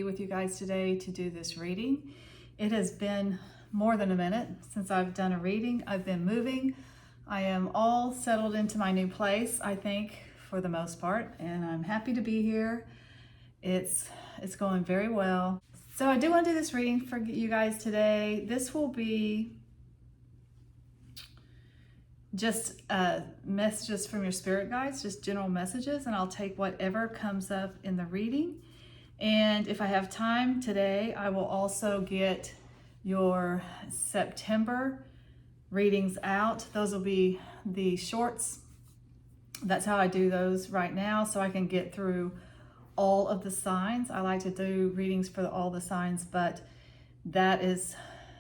with you guys today to do this reading. It has been more than a minute since I've done a reading. I've been moving. I am all settled into my new place, I think, for the most part, and I'm happy to be here. It's going very well. So I do want to do this reading for you guys today. This will be just messages from your spirit guides, just general messages, and I'll take whatever comes up in the reading. And if I have time today, I will also get your September readings out. Those will be the shorts. That's how I do those right now, so I can get through all of the signs. I like to do readings for all the signs, but that is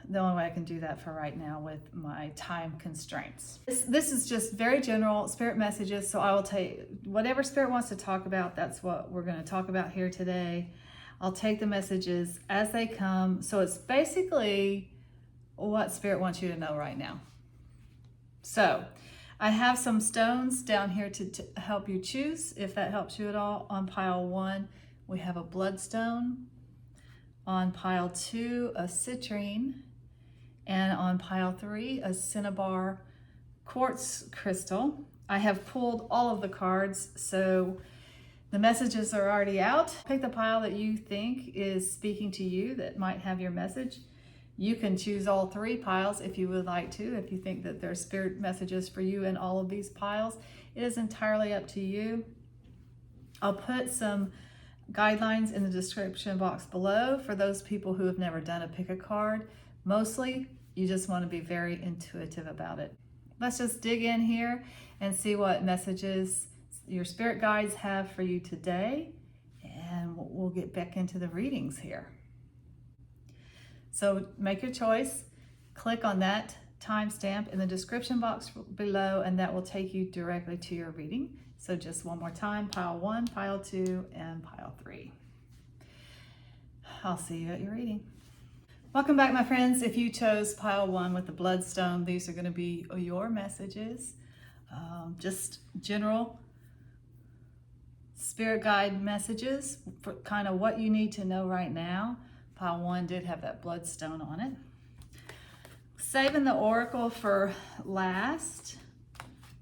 the only way I can do that for right now with my time constraints. This is just very general spirit messages, so I will take whatever spirit wants to talk about. That's what we're going to talk about here today. I'll take the messages as they come. So it's basically what spirit wants you to know right now. So I have some stones down here to help you choose, if that helps you at all. On pile 1, we have a Bloodstone. On pile 2, a Citrine. And on pile 3, a Cinnabar Quartz crystal. I have pulled all of the cards, so the messages are already out. Pick the pile that you think is speaking to you, that might have your message. You can choose all 3 piles if you would like to, if you think that there's spirit messages for you in all of these piles. It is entirely up to you. I'll put some guidelines in the description box below for those people who have never done a pick a card. Mostly, you just want to be very intuitive about it. Let's just dig in here and see what messages your spirit guides have for you today, and we'll get back into the readings here. So make your choice. Click on that timestamp in the description box below, and that will take you directly to your reading. So just one more time, pile 1, pile 2, and pile 3. I'll see you at your reading. Welcome back, my friends. If you chose pile 1 with the Bloodstone, these are going to be your messages. Just general spirit guide messages for kind of what you need to know right now. Pile 1 did have that Bloodstone on it. Saving the Oracle for last.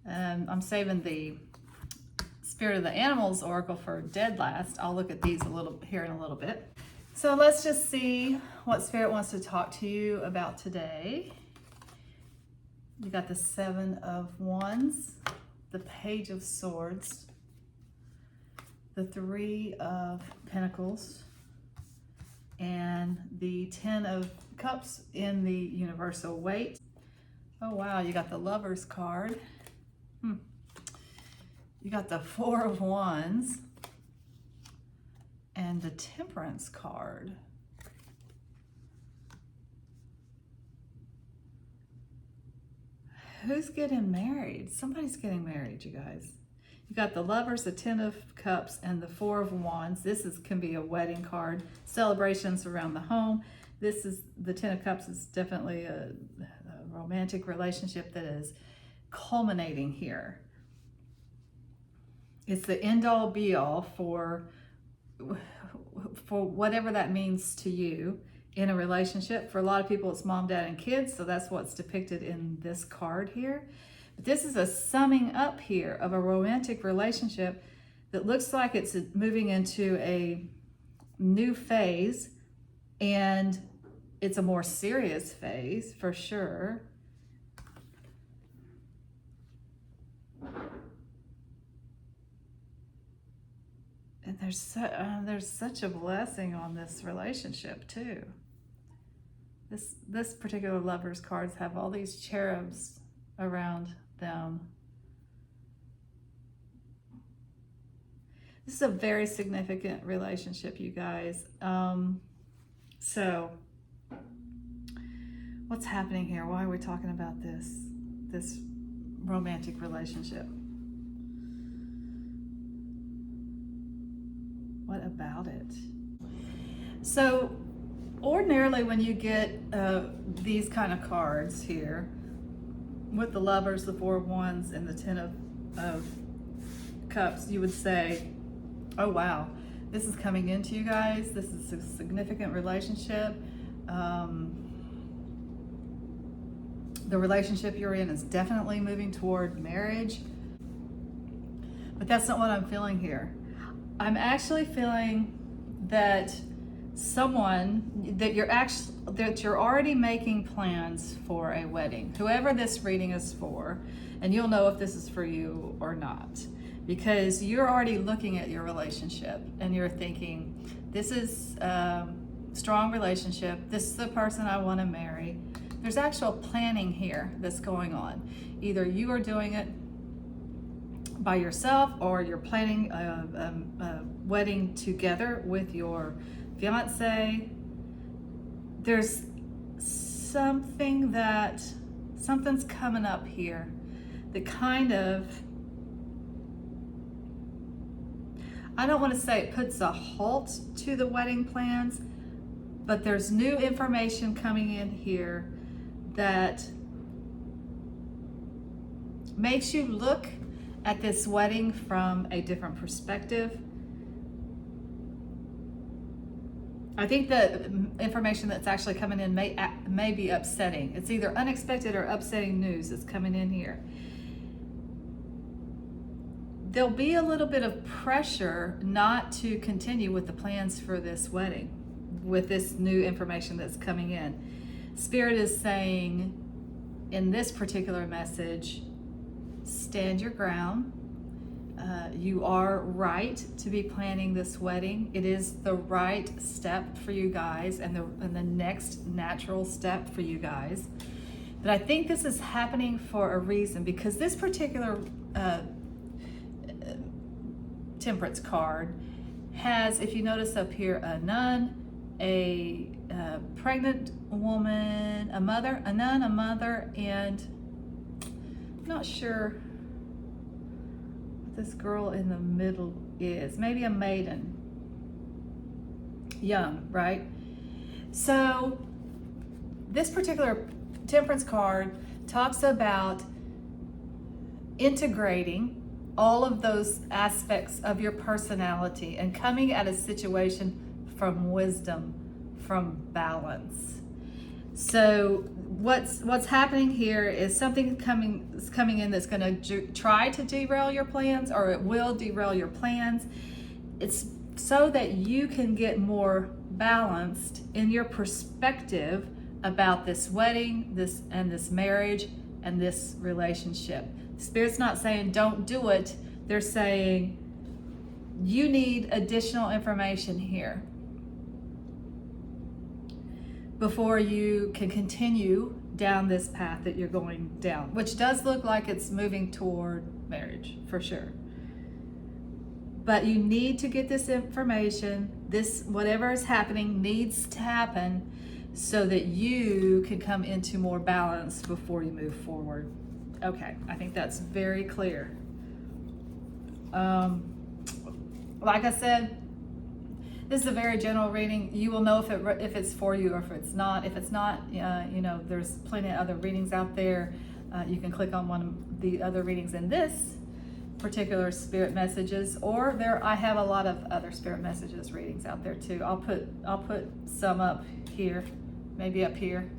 I'm saving the Spirit of the Animals Oracle for dead last. I'll look at these here in a little bit. So let's just see what Spirit wants to talk to you about today. You got the 7 of Wands, the Page of Swords, the 3 of Pentacles, and the 10 of Cups in the Universal Waite. Oh wow, you got the Lovers card. You got the 4 of Wands and the Temperance card. Who's getting married? Somebody's getting married, you guys. You got the Lovers, the 10 of Cups, and the 4 of Wands. This can be a wedding card. Celebrations around the home. The 10 of Cups is definitely a romantic relationship that is culminating here. It's the end-all be-all for whatever that means to you in a relationship. For a lot of people, it's mom, dad, and kids, so that's what's depicted in this card here. But this is a summing up here of a romantic relationship that looks like it's moving into a new phase, and it's a more serious phase for sure. And there's such a blessing on this relationship too. This particular Lovers cards have all these cherubs around them. This is a very significant relationship, you guys. So what's happening here? Why are we talking about this romantic relationship? What about it? So ordinarily when you get these kind of cards here with the Lovers, the 4 of Wands, and the 10 of Cups, you would say, oh wow, This is coming into you guys. This is a significant relationship. The relationship you're in is definitely moving toward marriage. But that's not what I'm feeling here. I'm actually feeling that you're already making plans for a wedding. Whoever this reading is for, and you'll know if this is for you or not, because you're already looking at your relationship and you're thinking, this is a strong relationship. This is the person I want to marry. There's actual planning here that's going on. Either you are doing it by yourself, or you're planning a wedding together with your fiance. There's something's coming up here that kind of, I don't want to say it puts a halt to the wedding plans, but there's new information coming in here that makes you look at this wedding from a different perspective. I think the information that's actually coming in may be upsetting. It's either unexpected or upsetting news that's coming in here. There'll be a little bit of pressure not to continue with the plans for this wedding with this new information that's coming in. Spirit is saying in this particular message, stand your ground. You are right to be planning this wedding. It is the right step for you guys, and the next natural step for you guys. But I think this is happening for a reason, because this particular Temperance card has, if you notice up here, a nun, a pregnant woman, a mother, a nun, a mother, and I'm not sure what this girl in the middle is. Maybe a maiden. Young, right? So this particular Temperance card talks about integrating all of those aspects of your personality and coming at a situation from wisdom, from balance. So what's happening here is something is coming in that's going to try to derail your plans, or it will derail your plans. It's so that you can get more balanced in your perspective about this wedding, this marriage, and this relationship. Spirit's not saying don't do it. They're saying you need additional information here before you can continue down this path that you're going down, which does look like it's moving toward marriage for sure. But you need to get this information. This, whatever is happening, needs to happen so that you can come into more balance before you move forward. Okay, I think that's very clear. Like I said, this is a very general reading. You will know if it's for you or if it's not. If it's not, there's plenty of other readings out there. You can click on one of the other readings in this particular spirit messages, or I have a lot of other spirit messages readings out there too. I'll put some up here, maybe up here,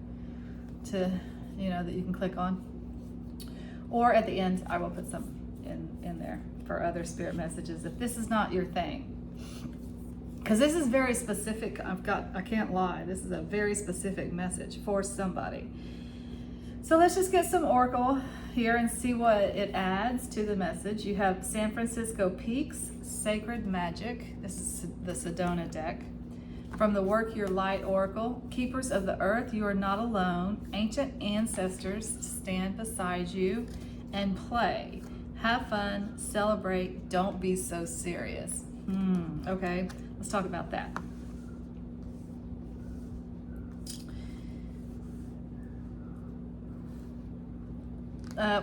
to that you can click on. Or at the end, I will put some in there for other spirit messages if this is not your thing. Because this is very specific. I can't lie. This is a very specific message for somebody. So let's just get some oracle here and see what it adds to the message. You have San Francisco Peaks, Sacred Magic. This is the Sedona deck. From the Work Your Light Oracle, Keepers of the Earth, you are not alone. Ancient ancestors stand beside you and play. Have fun, celebrate, don't be so serious. Okay, let's talk about that.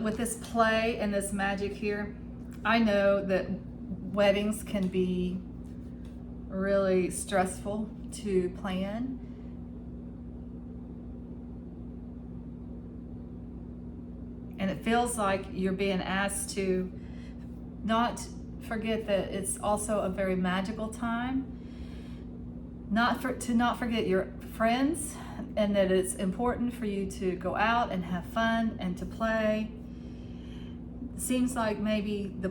With this play and this magic here, I know that weddings can be really stressful to plan. And it feels like you're being asked to not forget that it's also a very magical time. To not forget your friends, and that it's important for you to go out and have fun and to play. Seems like maybe the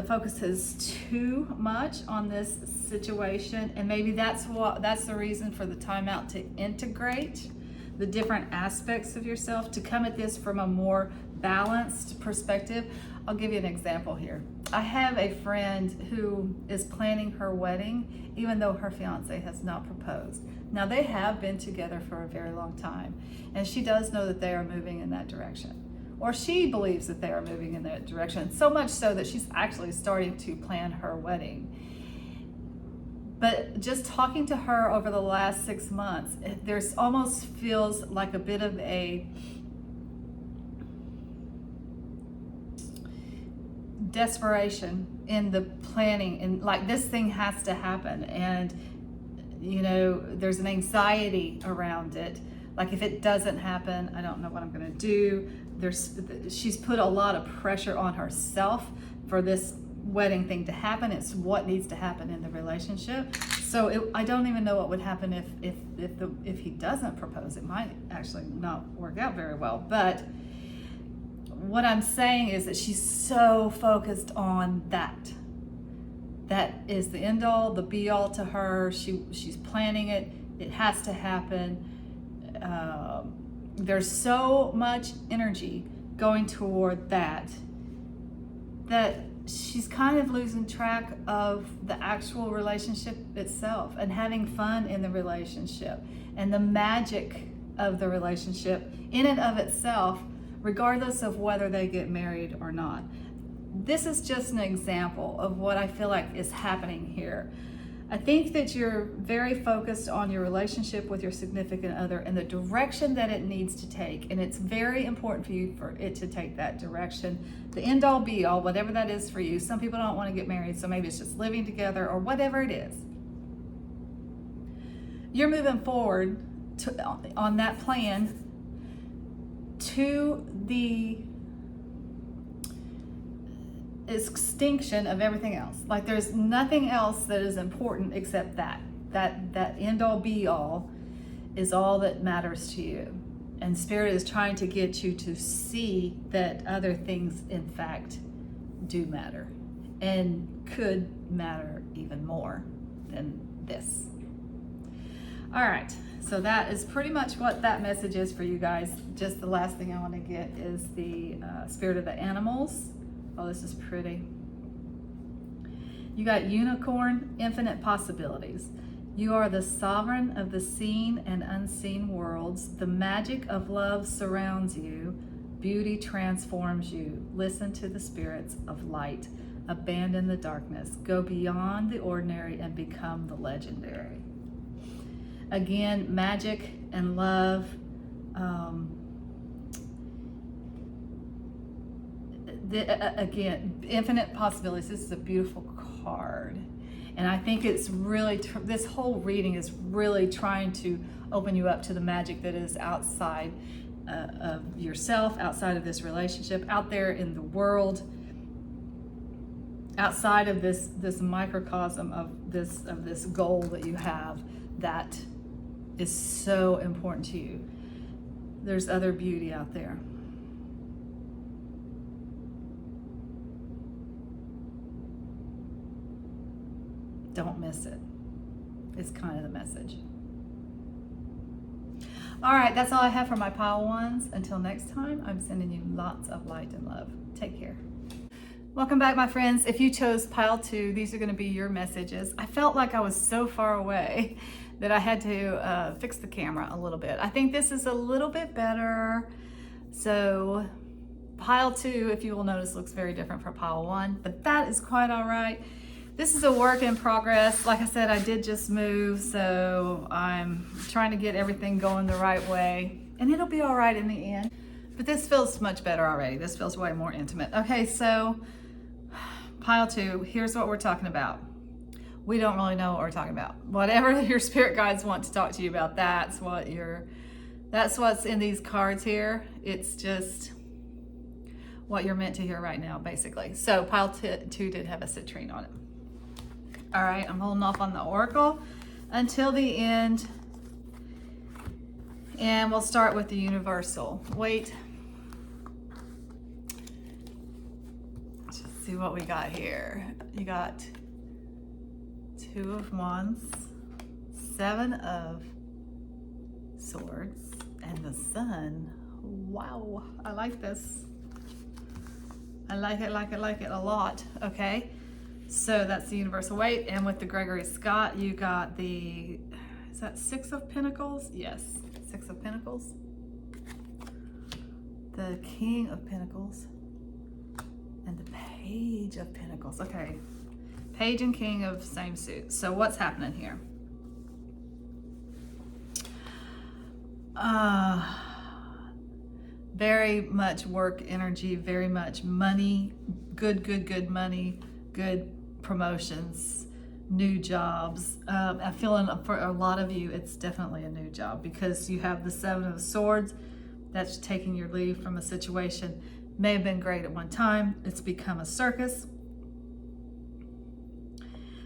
focus is too much on this situation, and maybe that's the reason for the time out, to integrate the different aspects of yourself, to come at this from a more balanced perspective. I'll give you an example here. I have a friend who is planning her wedding, even though her fiance has not proposed. Now, they have been together for a very long time, and she does know that they are moving in that direction. Or she believes that they are moving in that direction, so much so that she's actually starting to plan her wedding. But just talking to her over the last 6 months, there's almost feels like a bit of a desperation in the planning, and like this thing has to happen, and you know, there's an anxiety around it. Like, if it doesn't happen, I don't know what I'm going to do. She's put a lot of pressure on herself for this wedding thing to happen. It's what needs to happen in the relationship. So I don't even know what would happen if he doesn't propose. It might actually not work out very well. But what I'm saying is that she's so focused on that. That is the end all, the be all to her. She's planning it. It has to happen. There's so much energy going toward that she's kind of losing track of the actual relationship itself, and having fun in the relationship, and the magic of the relationship in and of itself, regardless of whether they get married or not. This is just an example of what I feel like is happening here. I think that you're very focused on your relationship with your significant other and the direction that it needs to take. And it's very important for you for it to take that direction. The end all be all, whatever that is for you. Some people don't want to get married, so maybe it's just living together or whatever it is. You're moving forward on that plan to the extinction of everything else. Like, there's nothing else that is important except that end all be all is all that matters to you. And Spirit is trying to get you to see that other things in fact do matter, and could matter even more than this. All right, so that is pretty much what that message is for you guys. Just the last thing I want to get is the spirit of the animals. Oh, this is pretty. You got unicorn, infinite possibilities. You are the sovereign of the seen and unseen worlds. The magic of love surrounds you. Beauty transforms you. Listen to the spirits of light. Abandon the darkness. Go beyond the ordinary and become the legendary. Again, magic and love. Again, infinite possibilities. This is a beautiful card. And I think it's really, this whole reading is really trying to open you up to the magic that is outside of yourself, outside of this relationship, out there in the world, outside of this microcosm of this goal that you have that is so important to you. There's other beauty out there. Don't miss it. It's kind of the message. All right, that's all I have for my pile ones. Until next time, I'm sending you lots of light and love. Take care. Welcome back, my friends. If you chose pile 2, these are going to be your messages. I felt like I was so far away that I had to fix the camera a little bit. I think this is a little bit better. So pile 2, if you will notice, looks very different from pile 1, but that is quite all right. This is a work in progress. Like I said, I did just move, so I'm trying to get everything going the right way, and it'll be all right in the end. But this feels much better already. This feels way more intimate. Okay, so pile 2, here's what we're talking about. We don't really know what we're talking about. Whatever your spirit guides want to talk to you about, that's what's in these cards here. It's just what you're meant to hear right now, basically. So pile 2 did have a citrine on it. All right, I'm holding off on the oracle until the end. And we'll start with the universal. Wait. Let's just see what we got here. You got 2 of Wands, 7 of Swords, and the Sun. Wow, I like this. I like it a lot. Okay, so that's the universal weight. And with the Gregory Scott, you got the, is that 6 of Pentacles? Yes, 6 of Pentacles. The King of Pentacles. And the Page of Pentacles. Okay, Page and King of same suit. So what's happening here? Very much work energy, very much money, good money, good promotions, new jobs. I'm feeling for a lot of you, it's definitely a new job because you have the 7 of Swords. That's taking your leave from a situation. May have been great at one time. It's become a circus.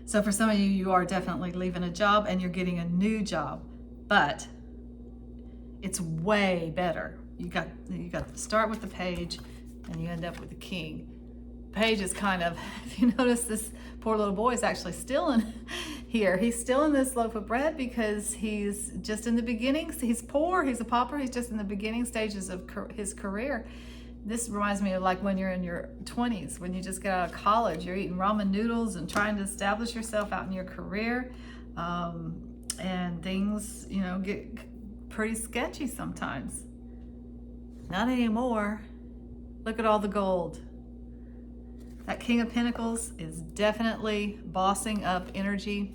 So for some of you, you are definitely leaving a job and you're getting a new job, but it's way better. You got to start with the Page and you end up with the King. Page is kind of, if you notice, this poor little boy is actually still in here. He's still in this loaf of bread because he's just in the beginnings. He's poor, he's a pauper, he's just in the beginning stages of his career. This reminds me of like when you're in your 20s, when you just get out of college, you're eating ramen noodles and trying to establish yourself out in your career. And things, you know, get pretty sketchy sometimes. Not anymore. Look at all the gold. That King of Pentacles is definitely bossing up energy.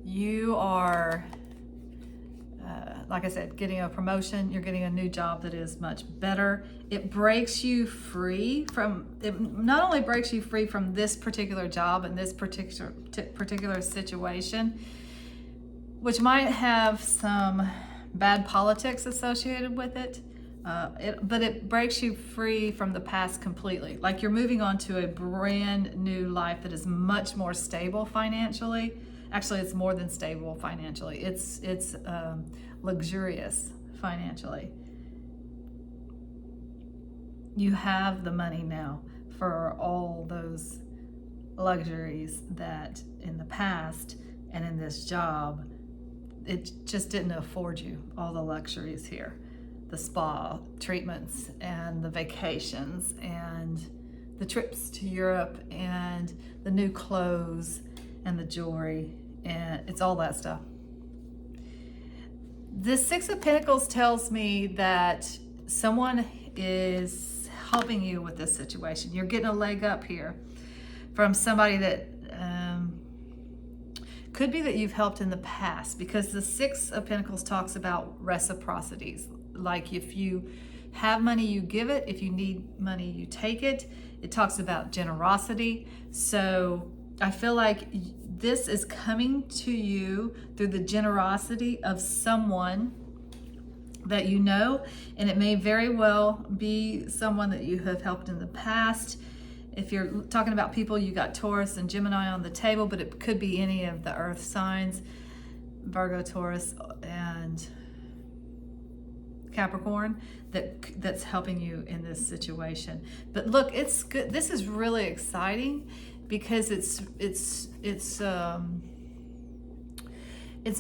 You are, like I said, getting a promotion. You're getting a new job that is much better. It breaks you free from, it not only breaks you free from this particular job and this particular situation, which might have some bad politics associated with it, but it breaks you free from the past completely. Like you're moving on to a brand new life that is much more stable financially. Actually, it's more than stable financially. It's luxurious financially. You have the money now for all those luxuries that in the past and in this job, it just didn't afford you all the luxuries here. The spa treatments and the vacations and the trips to Europe and the new clothes and the jewelry, and it's all that stuff. This 6 of Pentacles tells me that someone is helping you with this situation. You're getting a leg up here from somebody that could be that you've helped in the past, because the 6 of Pentacles talks about reciprocities. Like if you have money, you give it. If you need money, you take it. It talks about generosity. So I feel like this is coming to you through the generosity of someone that you know, and it may very well be someone that you have helped in the past. If you're talking about people, you got Taurus and Gemini on the table, but it could be any of the earth signs, Virgo, Taurus, and Capricorn, that's helping you in this situation. But look, it's good. This is really exciting because it's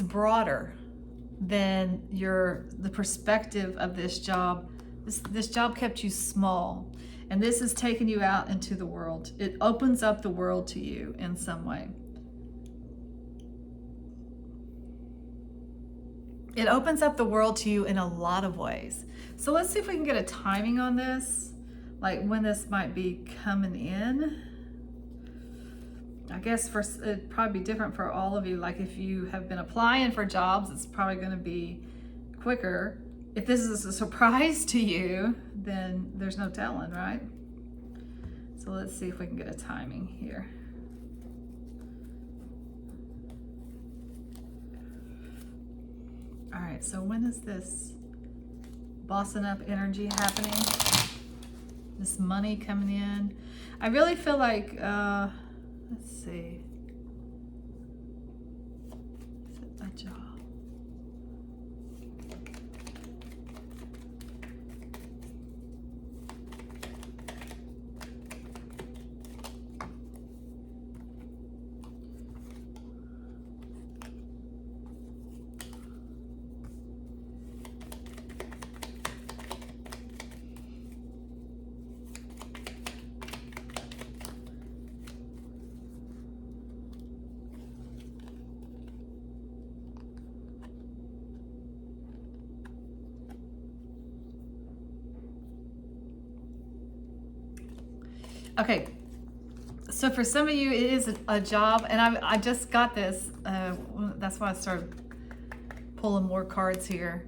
broader than the perspective of this job. This job kept you small, and this has taken you out into the world. It opens up the world to you in some way. It opens up the world to you in a lot of ways. So let's see if we can get a timing on this, like when this might be coming in. I guess it'd probably be different for all of you. Like if you have been applying for jobs, it's probably going to be quicker. If this is a surprise to you, then there's no telling, right? So let's see if we can get a timing here. All right, so when is this bossing up energy happening. This money coming in. I really feel like, let's see. Is it a job? Okay, so for some of you, it is a job, and I just got this. That's why I started pulling more cards here.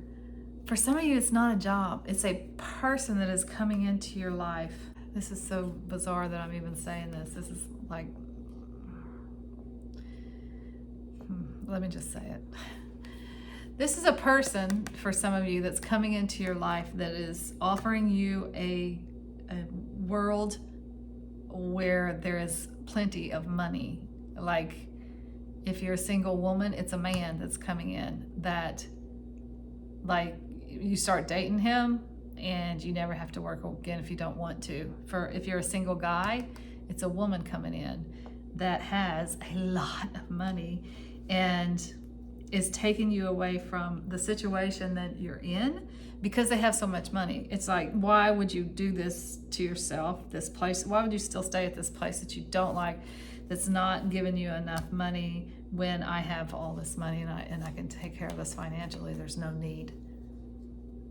For some of you, it's not a job. It's a person that is coming into your life. This is so bizarre that I'm even saying this. This is like, let me just say it. This is a person, for some of you, that's coming into your life that is offering you a world where there is plenty of money. Like, if you're a single woman, it's a man that's coming in that, like, you start dating him and you never have to work again if you don't want to. If you're a single guy, it's a woman coming in that has a lot of money and is taking you away from the situation that you're in because they have so much money. It's like, why would you do this to yourself, this place? Why would you still stay at this place that you don't like, that's not giving you enough money when I have all this money and I can take care of us financially? There's no need.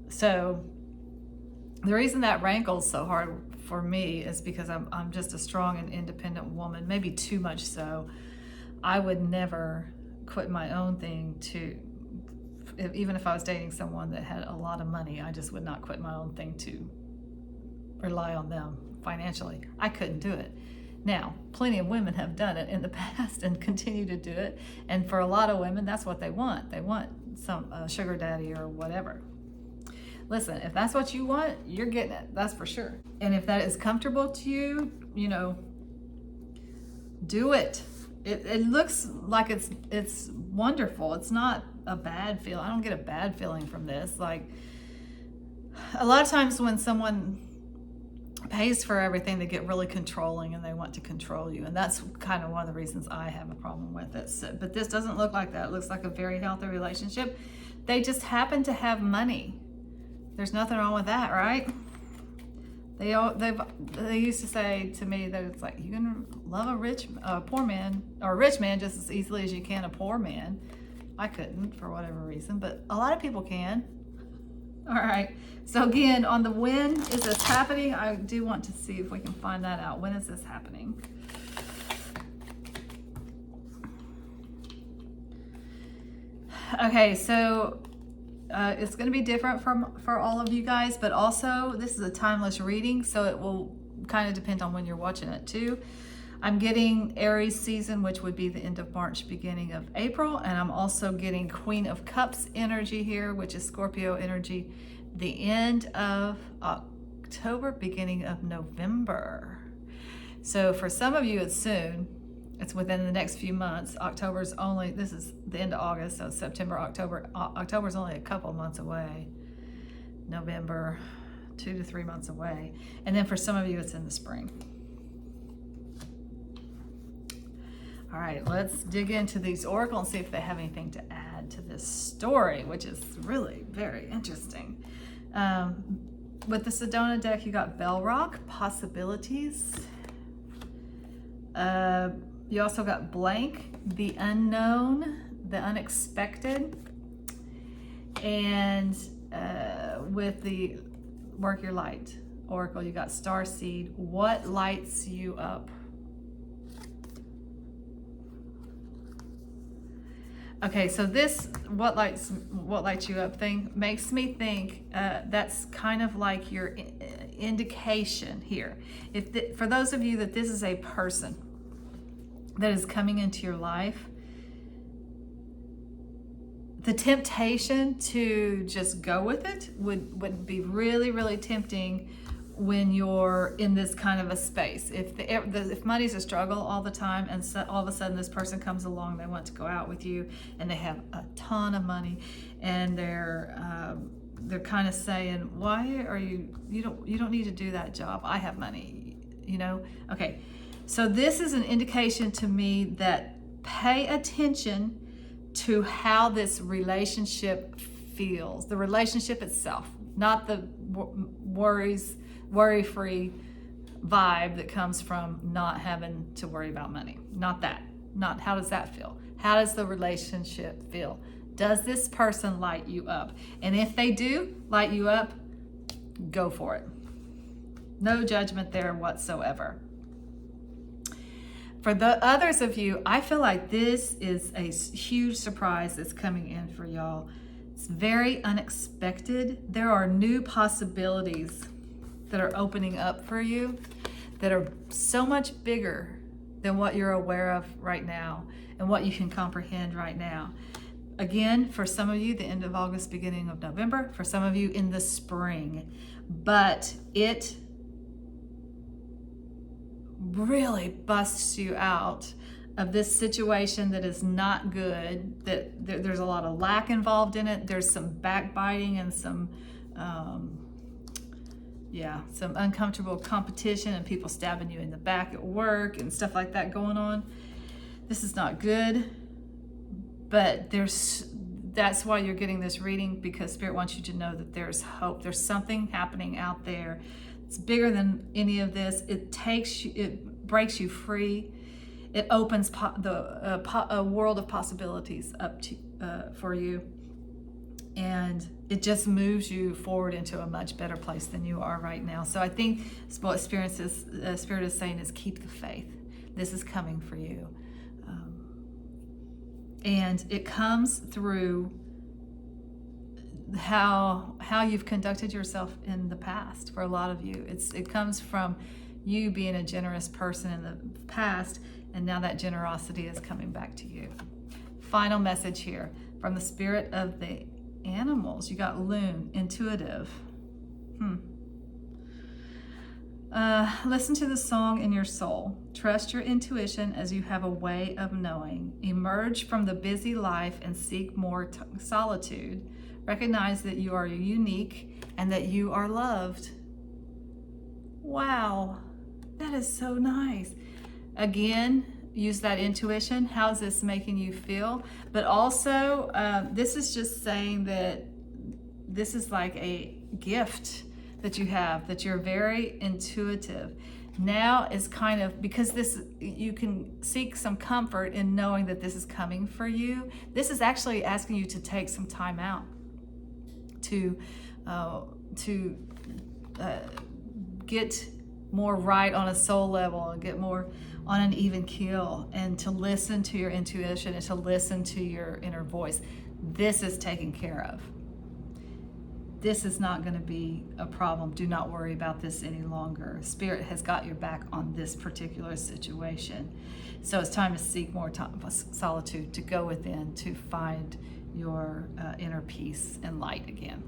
So the reason that rankles so hard for me is because I'm just a strong and independent woman, maybe too much so. I would never quit my own thing even if I was dating someone that had a lot of money, I just would not quit my own thing to rely on them financially. I couldn't do it. Now, plenty of women have done it in the past and continue to do it. And for a lot of women, that's what they want. They want some sugar daddy or whatever. Listen, if that's what you want, you're getting it. That's for sure. And if that is comfortable to you, do it. It looks like it's wonderful. It's not a bad feeling. I don't get a bad feeling from this. Like, a lot of times when someone pays for everything, they get really controlling and they want to control you. And that's kind of one of the reasons I have a problem with it. So, but this doesn't look like that. It looks like a very healthy relationship. They just happen to have money. There's nothing wrong with that, right? They used to say to me that it's like, you can love a poor man, or a rich man, just as easily as you can a poor man. I couldn't, for whatever reason, but a lot of people can. All right, so again, on the when is this happening, I do want to see if we can find that out. When is this happening? Okay, so it's going to be different for all of you guys, but also this is a timeless reading, so it will kind of depend on when you're watching it too. I'm getting Aries season, which would be the end of March, beginning of April, and I'm also getting Queen of Cups energy here, which is Scorpio energy, the end of October, beginning of November. So for some of you, it's soon. It's within the next few months. This is the end of August, so September, October. October's only a couple months away. November, 2 to 3 months away. And then for some of you, it's in the spring. All right, let's dig into these oracle and see if they have anything to add to this story, which is really very interesting. With the Sedona deck, you got Bell Rock, possibilities. You also got blank, the unknown, the unexpected. And with the Work Your Light oracle, you got Starseed, what lights you up? Okay, so this what lights you up thing makes me think that's kind of like your indication here. For those of you that this is a person that is coming into your life the temptation to just go with it would be really, really tempting when you're in this kind of a space. If money's a struggle all the time, and so all of a sudden this person comes along, they want to go out with you, and they have a ton of money, and they're kind of saying, why are you don't need to do that job, I have money, you know? Okay, so this is an indication to me that pay attention to how this relationship feels, the relationship itself, not the worry-free vibe that comes from not having to worry about money. Not that. Not how does that feel? How does the relationship feel? Does this person light you up? And if they do light you up, go for it. No judgment there whatsoever. For the others of you, I feel like this is a huge surprise that's coming in for y'all. It's very unexpected. There are new possibilities that are opening up for you that are so much bigger than what you're aware of right now and what you can comprehend right now. Again, for some of you, the end of August, beginning of November, for some of you in the spring. But it really busts you out of this situation that is not good, that there's a lot of lack involved in it. There's some backbiting and some uncomfortable competition and people stabbing you in the back at work and stuff like that going on. This is not good, but that's why you're getting this reading, because Spirit wants you to know that there's hope. There's something happening out there. It's bigger than any of this. It breaks you free. It opens a world of possibilities up to, for you. And it just moves you forward into a much better place than you are right now. So I think what Spirit is saying is keep the faith. This is coming for you. And it comes through how you've conducted yourself in the past. For a lot of you, it comes from you being a generous person in the past, and now that generosity is coming back to you. Final message here from the spirit of the animals. You got loon, intuitive. Listen to the song in your soul. Trust your intuition as you have a way of knowing. Emerge from the busy life and seek more solitude. Recognize that you are unique and that you are loved. Wow, that is so nice. Again, use that intuition. How's this making you feel? But also, this is just saying that this is like a gift that you have, that you're very intuitive. Now is kind of, because you can seek some comfort in knowing that this is coming for you. This is actually asking you to take some time out to get more right on a soul level and get more on an even keel, and to listen to your intuition and to listen to your inner voice. This is taken care of. This is not going to be a problem. Do not worry about this any longer. Spirit has got your back on this particular situation. So it's time to seek more solitude, to go within, to find your inner peace and light again.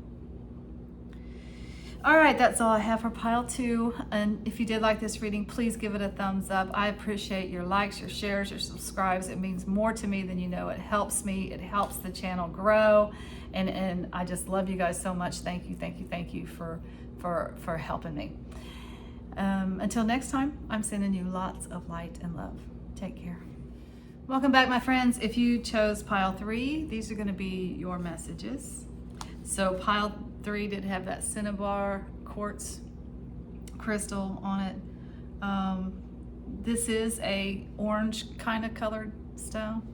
All right, that's all I have for pile 2. And if you did like this reading, please give it a thumbs up. I appreciate your likes, your shares, your subscribes. It means more to me than you know. It helps me. It helps the channel grow. And I just love you guys so much. Thank you for helping me. Until next time, I'm sending you lots of light and love. Take care. Welcome back, my friends. If you chose pile 3, these are going to be your messages. So pile 3 did have that Cinnabar quartz crystal on it. This is a orange kind of colored stone,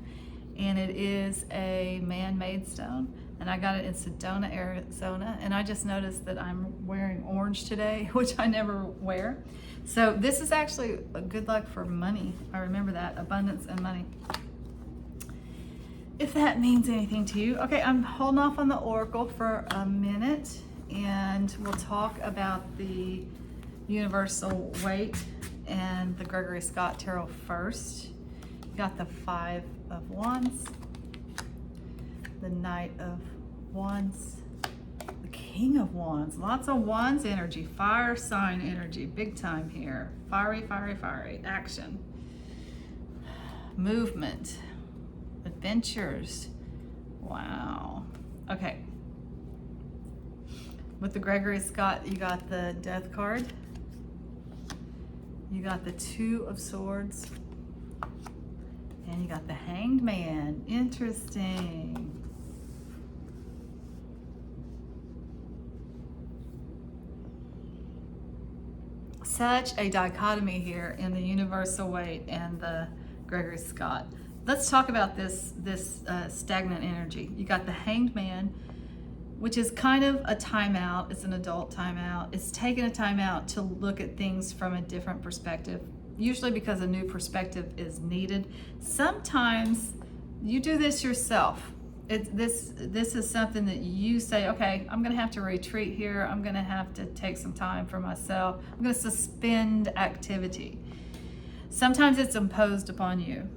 and it is a man-made stone. And I got it in Sedona, Arizona. And I just noticed that I'm wearing orange today, which I never wear. So this is actually a good luck for money. I remember that, abundance and money. If that means anything to you. Okay, I'm holding off on the oracle for a minute, and we'll talk about the universal Waite and the Gregory Scott Tarot first. You got the 5 of Wands, the Knight of Wands, the King of Wands. Lots of Wands energy, fire sign energy, big time here. Fiery, fiery, fiery. Action. Movement. Adventures. Wow. Okay. With the Gregory Scott, you got the Death card. You got the Two of Swords. And you got the Hanged Man. Interesting. Such a dichotomy here in the Universal Waite and the Gregory Scott. Let's talk about this stagnant energy. You got the Hanged Man, which is kind of a timeout. It's an adult timeout. It's taking a timeout to look at things from a different perspective, usually because a new perspective is needed. Sometimes you do this yourself. This is something that you say, okay, I'm gonna have to retreat here. I'm gonna have to take some time for myself. I'm gonna suspend activity. Sometimes it's imposed upon you.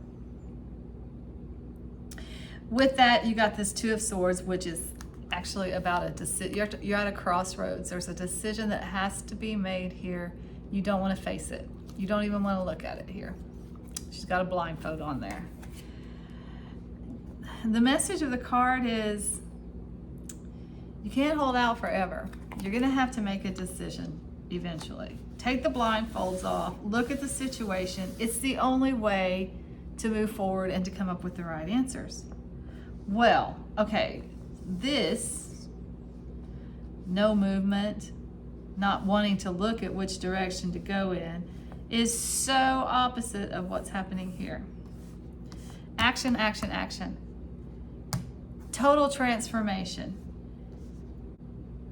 With that, you got this Two of Swords, which is actually about a decision. You're at a crossroads. There's a decision that has to be made here. You don't want to face it. You don't even want to look at it here. She's got a blindfold on there. The message of the card is you can't hold out forever. You're going to have to make a decision eventually. Take the blindfolds off. Look at the situation. It's the only way to move forward and to come up with the right answers. Well, okay, this no movement, not wanting to look at which direction to go in, is so opposite of what's happening here. Action, action, action. Total transformation.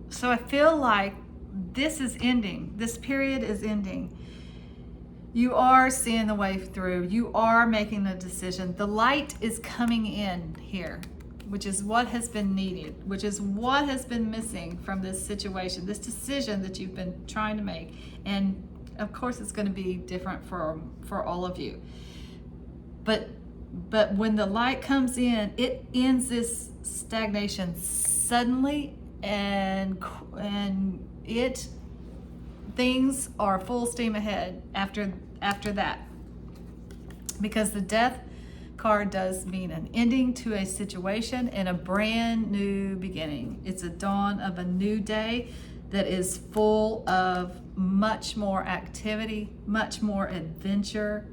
So I feel like this is ending. This period is ending. You are seeing the way through. You are making a decision. The light is coming in here, which is what has been needed, which is what has been missing from this situation, this decision that you've been trying to make. And of course, it's going to be different for all of you. But when the light comes in, it ends this stagnation suddenly, and things are full steam ahead after that, because the Death card does mean an ending to a situation and a brand new beginning. It's a dawn of a new day that is full of much more activity, much more adventure.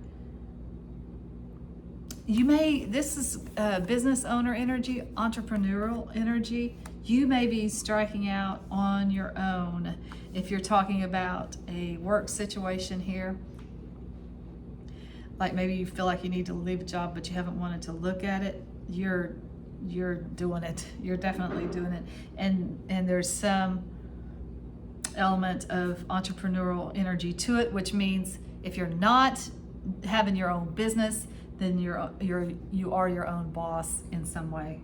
This is business owner energy, entrepreneurial energy. You may be striking out on your own. If you're talking about a work situation here, like maybe you feel like you need to leave a job, but you haven't wanted to look at it, you're doing it. You're definitely doing it. And there's some element of entrepreneurial energy to it, which means if you're not having your own business, then you are your own boss in some way.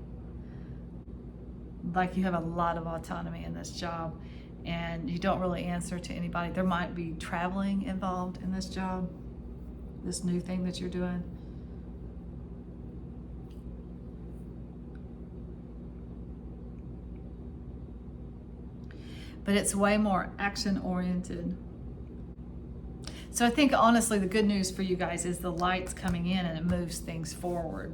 Like you have a lot of autonomy in this job and you don't really answer to anybody. There might be traveling involved in this job, this new thing that you're doing. But it's way more action oriented. So I think honestly the good news for you guys is the light's coming in and it moves things forward.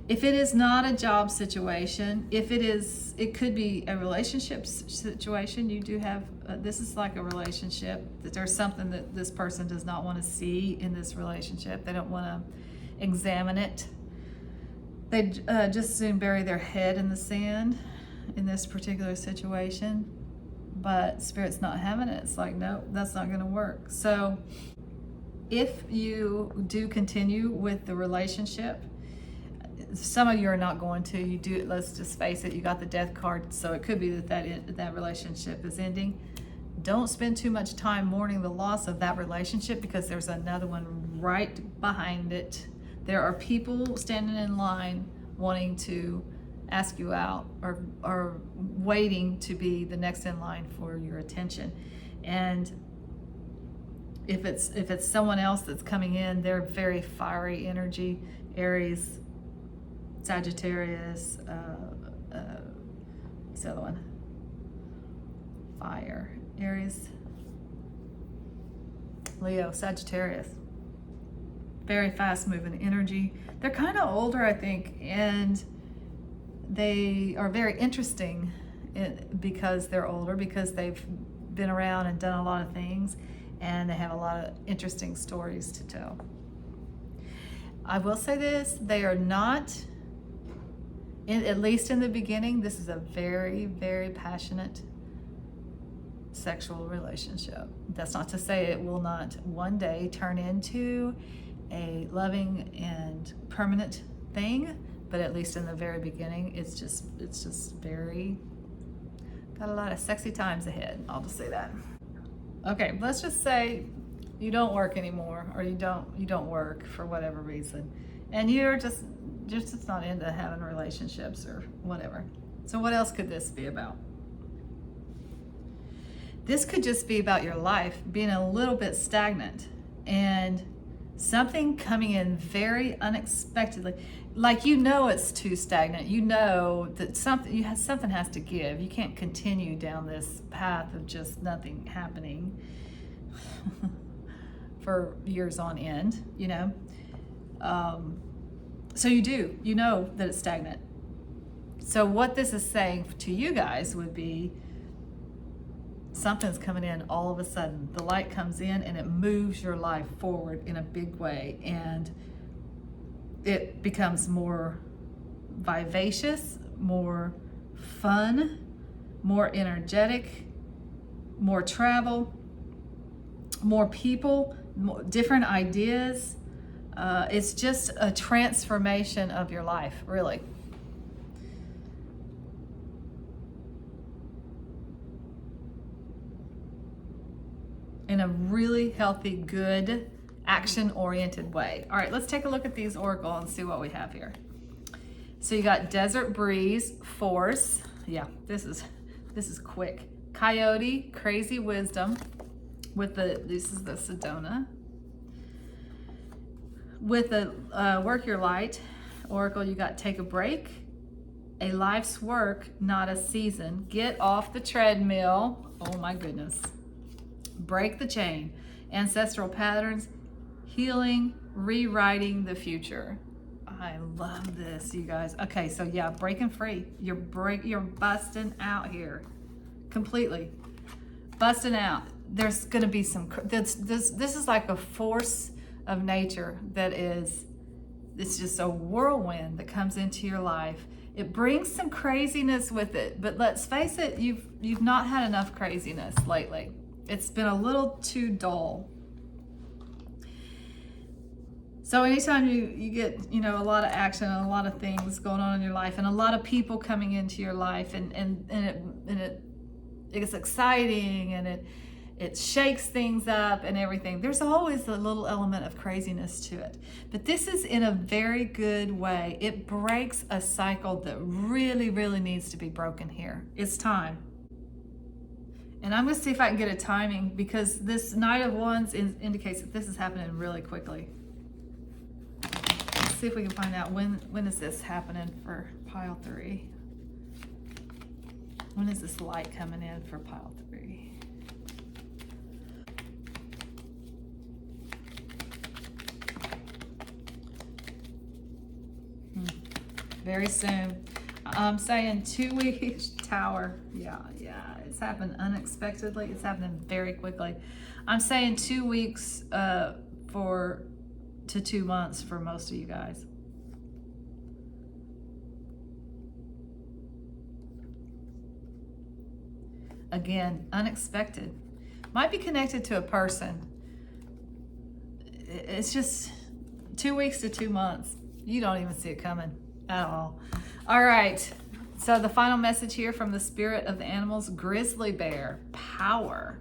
If it is not a job situation, if it is, it could be a relationship situation. You do have, this is like a relationship, that there's something that this person does not want to see in this relationship. They don't want to examine it. They just soon bury their head in the sand in this particular situation. But Spirit's not having it. It's like, no, that's not going to work. So if you do continue with the relationship, some of you are not going to. You do. Let's just face it. You got the Death card, so it could be that relationship is ending. Don't spend too much time mourning the loss of that relationship, because there's another one right behind it. There are people standing in line wanting to ask you out, or waiting to be the next in line for your attention. And if it's someone else that's coming in, they're very fiery energy, Aries. Sagittarius, what's the other one? Fire, Aries, Leo, Sagittarius. Very fast moving energy. They're kind of older, I think, and they are very interesting because they're older, because they've been around and done a lot of things, and they have a lot of interesting stories to tell. I will say this, they are not, at least in the beginning, this is a very, very passionate sexual relationship. That's not to say it will not one day turn into a loving and permanent thing, but at least in the very beginning, it's just very, got a lot of sexy times ahead. I'll just say that. Okay, let's just say you don't work anymore, or you don't work for whatever reason, and you're just not into having relationships or whatever. So what else could this be about? This could just be about your life being a little bit stagnant and something coming in very unexpectedly. Like, you know, it's too stagnant. You know that something has to give. You can't continue down this path of just nothing happening for years on end, you know. So you know that it's stagnant. So what this is saying to you guys would be, something's coming in all of a sudden. The light comes in and it moves your life forward in a big way, and it becomes more vivacious, more fun, more energetic, more travel, more people, different ideas. It's just a transformation of your life, really. In a really healthy, good, action-oriented way. All right, let's take a look at these oracle and see what we have here. So you got Desert Breeze, Force. Yeah, this is quick. Coyote, Crazy Wisdom. This is the Sedona. With the Work Your Light oracle, you got Take a Break, a life's work, not a season. Get off the treadmill. Oh my goodness. Break the chain. Ancestral patterns, healing, rewriting the future. I love this, you guys. Okay, so yeah, breaking free. You're busting out here. Completely. Busting out. There's gonna be some, this is like a force of nature that is, it's just a whirlwind that comes into your life. It brings some craziness with it, but let's face it, you've not had enough craziness lately. It's been a little too dull. So anytime you get, you know, a lot of action and a lot of things going on in your life and a lot of people coming into your life, and it's exciting, and it shakes things up and everything, there's always a little element of craziness to it. But this is in a very good way. It breaks a cycle that really, really needs to be broken here. It's time. And I'm going to see if I can get a timing, because this Knight of Wands indicates that this is happening really quickly. Let's see if we can find out when is this happening for pile 3. When is this light coming in for pile 3? Very soon. I'm saying 2 weeks. Tower. Yeah. It's happened unexpectedly. It's happening very quickly. I'm saying 2 weeks to 2 months for most of you guys. Again, unexpected. Might be connected to a person. It's just 2 weeks to 2 months. You don't even see it coming at all. All right. So the final message here from the spirit of the animals, grizzly bear, power.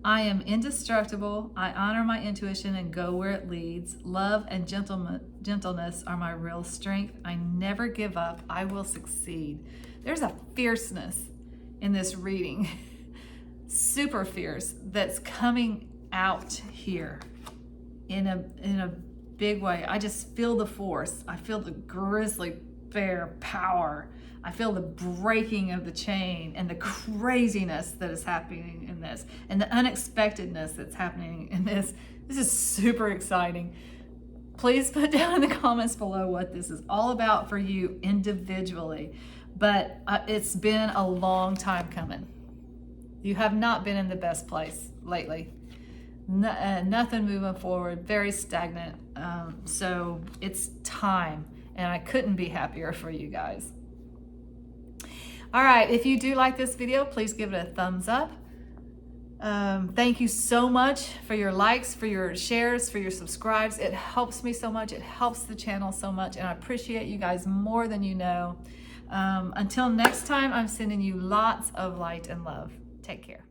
I am indestructible. I honor my intuition and go where it leads. Love and gentleness are my real strength. I never give up. I will succeed. There's a fierceness in this reading, super fierce, that's coming out here in a big way. I just feel the force. I feel the grizzly despair, power. I feel the breaking of the chain and the craziness that is happening in this and the unexpectedness that's happening in this. This is super exciting. Please put down in the comments below what this is all about for you individually. But it's been a long time coming. You have not been in the best place lately. Nothing moving forward, very stagnant. So it's time, and I couldn't be happier for you guys. All right, if you do like this video, please give it a thumbs up. Thank you so much for your likes, for your shares, for your subscribes. It helps me so much. It helps the channel so much, and I appreciate you guys more than you know. Until next time, I'm sending you lots of light and love. Take care.